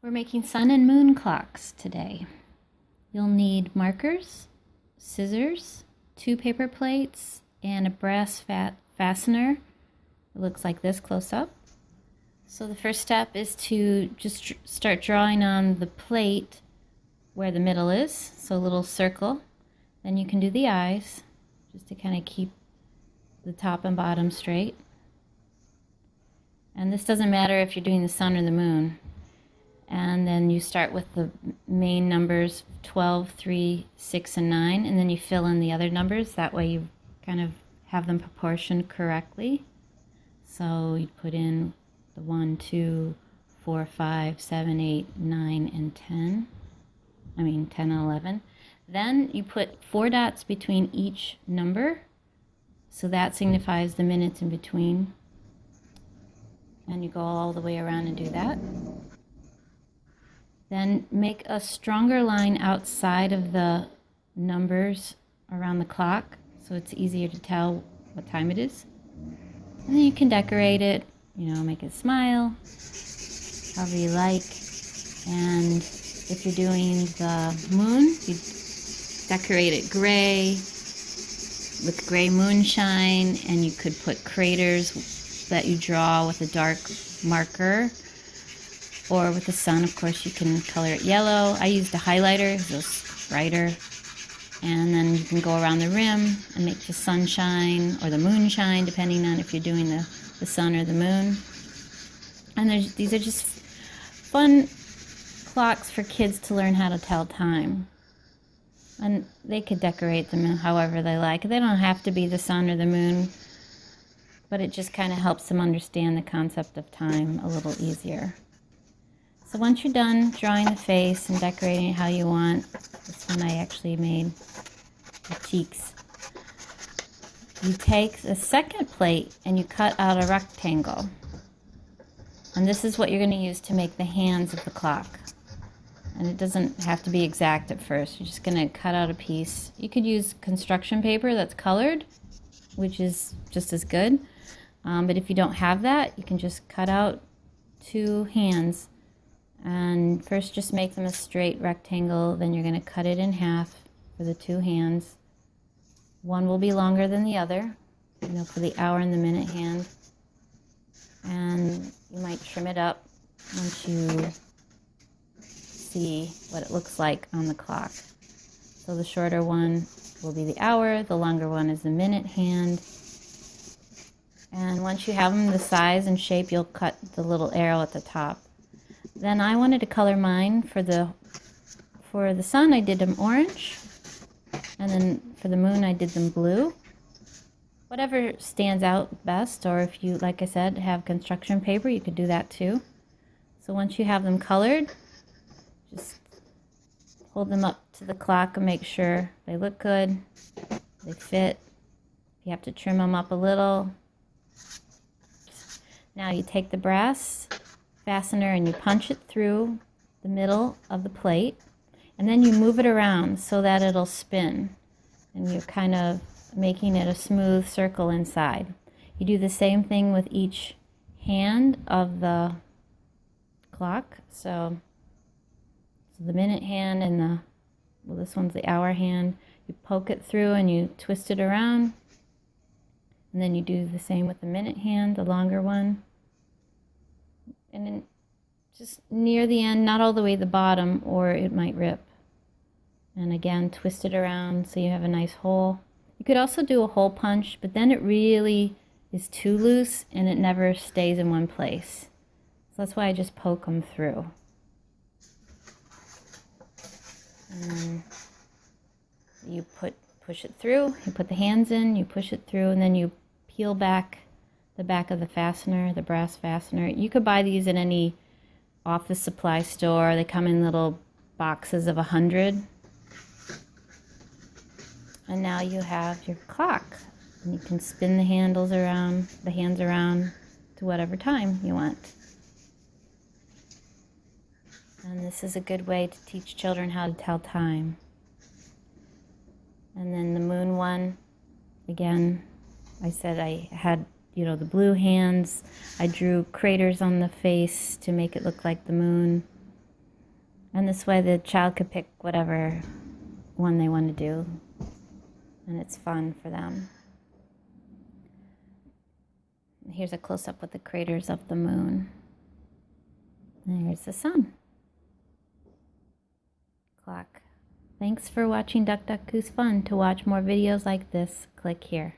We're making sun and moon clocks today. You'll need markers, scissors, 2 paper plates, and a brass fastener. It looks like this close up. So the first step is to just start drawing on the plate where the middle is, so a little circle. Then you can do the eyes, just to kind of keep the top and bottom straight. And this doesn't matter if you're doing the sun or the moon. And then you start with the main numbers 12, 3, 6, and 9, and then you fill in the other numbers. That way you kind of have them proportioned correctly. So you put in the 1, 2, 4, 5, 7, 8, 9, and 10. 10 and 11. Then you put 4 dots between each number. So that signifies the minutes in between. And you go all the way around and do that. Then make a stronger line outside of the numbers around the clock so it's easier to tell what time it is. And then you can decorate it, make it smile, however you like. And if you're doing the moon, you decorate it gray with gray moonshine, and you could put craters that you draw with a dark marker. Or with the sun, of course, you can color it yellow. I used a highlighter because it was brighter. And then you can go around the rim and make the sunshine or the moonshine, depending on if you're doing the sun or the moon. And these are just fun clocks for kids to learn how to tell time. And they could decorate them however they like. They don't have to be the sun or the moon, but it just kind of helps them understand the concept of time a little easier. So once you're done drawing the face and decorating it how you want, this one I actually made the cheeks, you take the second plate and you cut out a rectangle. And this is what you're going to use to make the hands of the clock. And it doesn't have to be exact at first. You're just going to cut out a piece. You could use construction paper that's colored, which is just as good. But if you don't have that, you can just cut out 2 hands. And first just make them a straight rectangle, then you're going to cut it in half for the 2 hands. One will be longer than the other, for the hour and the minute hand. And you might trim it up once you see what it looks like on the clock. So the shorter one will be the hour, the longer one is the minute hand. And once you have them the size and shape, you'll cut the little arrow at the top. Then I wanted to color mine for the sun. I did them orange, and then for the moon I did them blue. Whatever stands out best, or if you, like I said, have construction paper, you could do that too. So once you have them colored, just hold them up to the clock and make sure they look good, they fit. If you have to trim them up a little. Now you take the brass fastener and you punch it through the middle of the plate, and then you move it around so that it'll spin, and you're kind of making it a smooth circle inside. You do the same thing with each hand of the clock. So the minute hand and this one's the hour hand. You poke it through and you twist it around, and then you do the same with the minute hand, the longer one. And then just near the end, not all the way to the bottom, or it might rip. And again, twist it around so you have a nice hole. You could also do a hole punch, but then it really is too loose and it never stays in one place. So that's why I just poke them through. And then you push it through, you put the hands in, you push it through, and then you peel back the back of the fastener, the brass fastener. You could buy these at any office supply store. They come in little boxes of 100. And now you have your clock. And you can spin the hands around to whatever time you want. And this is a good way to teach children how to tell time. And then the moon one, again, I said I had the blue hands. I drew craters on the face to make it look like the moon. And this way the child could pick whatever one they want to do. And it's fun for them. Here's a close-up with the craters of the moon. And here's the sun. Clock. Thanks for watching DuckDuckGooseFun. To watch more videos like this, click here.